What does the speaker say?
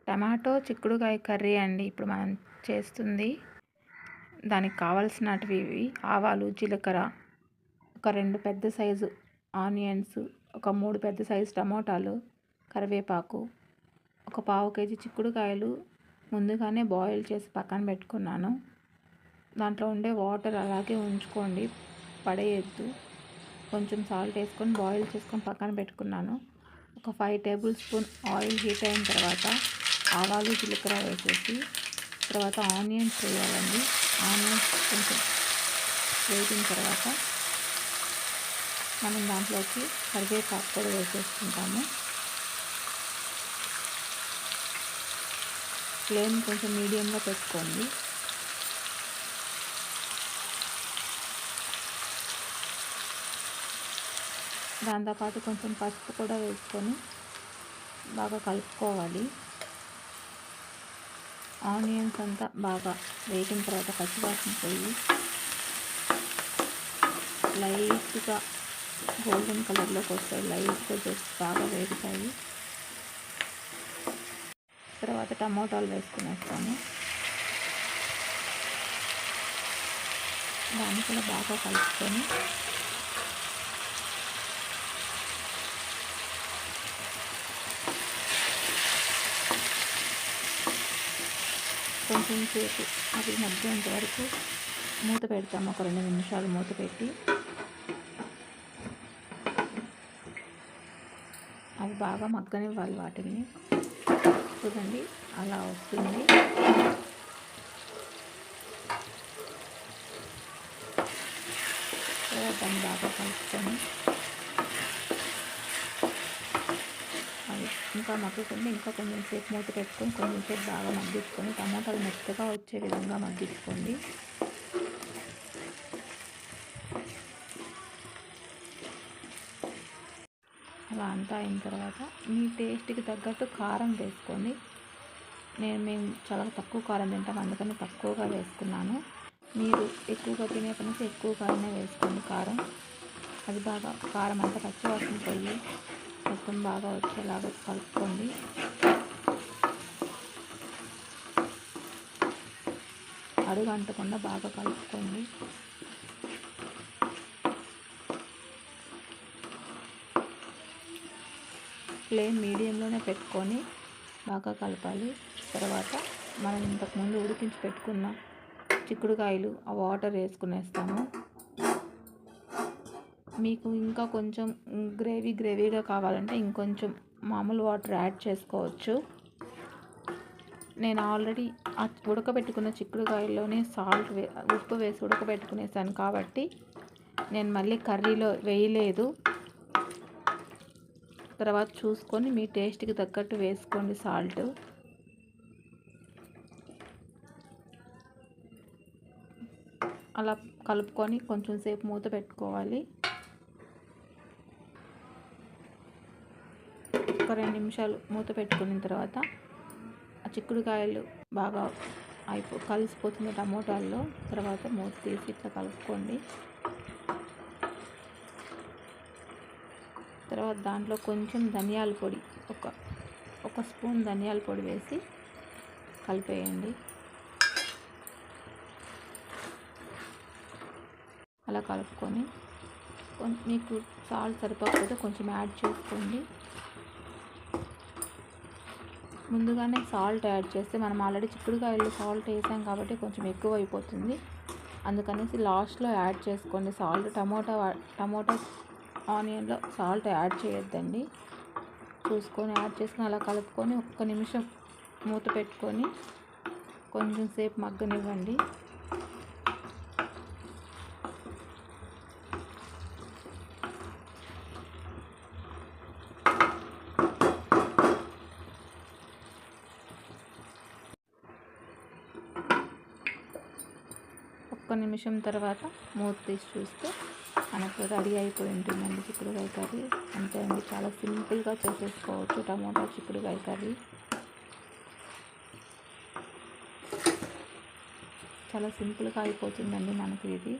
Tomato చిక్కుడుకాయ curry అండి ఇప్పుడు మనం చేస్తుంది. దానికి కావాల్సినటివి ఇవి: ఆవాలు, జీలకర్ర, ఒక 2 పెద్ద సైజు ఆనియన్స్, ఒక 3 పెద్ద సైజు టమోటాలు, కరివేపాకు, ఒక పావు కేజీ చిక్కుడుకాయలు ముందుగానే బాయిల్ చేసి పక్కన పెట్టుకున్నాను. దాంట్లో ఉండే వాటర్ అలాగే ఉంచుకోండి, పడేయద్దు. కొంచెం సాల్ట్ వేసుకొని బాయిల్ చేసుకొని పక్కన పెట్టుకున్నాను. ఒక 5 టేబుల్ స్పూన్ ఆయిల్ హీట్ అయిన తర్వాత ఆవాలు, జీలకర్ర వేసేసి తర్వాత ఆనియన్స్ వేయాలండి. ఆనియన్స్ కొంచెం వేగిన తర్వాత మనం దాంట్లోకి కరివేపాకు కూడా వేసేసుకుంటాము. ఫ్లేమ్ కొంచెం మీడియంలో పెట్టుకోండి. దాంతోపాటు కొంచెం పసుపు కూడా వేసుకొని బాగా కలుపుకోవాలి. ఆనియన్స్ అంతా బాగా వేగిన తర్వాత పచ్చివాసన పోయి లైట్గా గోల్డెన్ కలర్లోకి వస్తాయి. లైట్గా జస్ట్ బాగా వేగుతాయి. తర్వాత టమోటాలు వేసుకునేస్తాము. దాన్ని కూడా బాగా కలుపుకొని కొంచెం సేపు అవి మగ్గేంత వరకు మూత పెడతాము. ఒక 2 నిమిషాలు మూత పెట్టి అవి బాగా మగ్గనివ్వాలి. వాటిని చూడండి, అలా వస్తుంది. దాన్ని బాగా కలుపుకొని ఇంకా మగ్గుతుంది. ఇంకా కొంచెం సేపు మూత పెట్టుకొని కొంచెం సేపు బాగా మగ్గించుకొని టమాటాలు మెత్తగా వచ్చే విధంగా మగ్గించుకోండి. అలా అంతా అయిన తర్వాత మీ టేస్ట్కి తగ్గట్టు కారం వేసుకోండి. మేము చాలా తక్కువ కారం తింటాం, అందుకని తక్కువగా వేసుకున్నాను. మీరు ఎక్కువగా తినే పనికి ఎక్కువ కారమే వేసుకోండి కారం. అది బాగా కారం అంతా పచ్చివాసన పోయి మొత్తం బాగా వచ్చేలాగా కలుపుకోండి. అడుగు అంటకుండా బాగా కలుపుకోండి. ఫ్లేమ్ మీడియంలోనే పెట్టుకొని బాగా కలపాలి. తర్వాత మనం ఇంతకుముందు ఉడికించి పెట్టుకున్న చిక్కుడుకాయలు ఆ వాటర్ వేసుకునేస్తాము. మీకు ఇంకా కొంచెం గ్రేవీగా కావాలంటే ఇంకొంచెం మామూలు వాటర్ యాడ్ చేసుకోవచ్చు. నేను ఆల్రెడీ ఆ ఉడకబెట్టుకున్న చిక్కుడుకాయల్లోనే ఉప్పు వేసి ఉడకబెట్టుకునేసాను కాబట్టి నేను మళ్ళీ కర్రీలో వేయలేదు. తర్వాత చూసుకొని మీ టేస్ట్కి తగ్గట్టు వేసుకోండి సాల్ట్. అలా కలుపుకొని కొంచెం సేపు మూత పెట్టుకోవాలి. ఒక 2 నిమిషాలు మూత పెట్టుకున్న తర్వాత ఆ చిక్కుడుకాయలు బాగా కలిసిపోతుంది టమోటాల్లో. తర్వాత మూత తీసి ఇట్లా కలుపుకోండి. తర్వాత దాంట్లో కొంచెం ధనియాల పొడి, ఒక స్పూన్ ధనియాల పొడి వేసి కలిపేయండి. అలా కలుపుకొని మీకు సాల్ట్ సరిపోకపోతే కొంచెం యాడ్ చేసుకోండి. ముందుగానే సాల్ట్ యాడ్ చేస్తే మనం ఆల్రెడీ చిక్కుడుకాయలు సాల్ట్ వేసాం కాబట్టి కొంచెం ఎక్కువ అయిపోతుంది. అందుకనేసి లాస్ట్లో యాడ్ చేసుకోండి సాల్ట్. టమోటా ఆనియన్లో సాల్ట్ యాడ్ చేయొద్దండి. చూసుకొని యాడ్ చేసుకొని అలా కలుపుకొని 1 నిమిషం మూత పెట్టుకొని కొంచెం సేపు మగ్గనివ్వండి. ఒక్క నిమిషం తర్వాత మూత తీసి చూస్తే మనకు రెడీ అయిపోయి ఉంటుందండి చిక్కుడుకాయ కర్రీ. అంతే అండి, చాలా సింపుల్గా చేసేసుకోవచ్చు టమోటా చిక్కుడుకాయ కర్రీ. చాలా సింపుల్గా అయిపోతుందండి మనకి ఇది.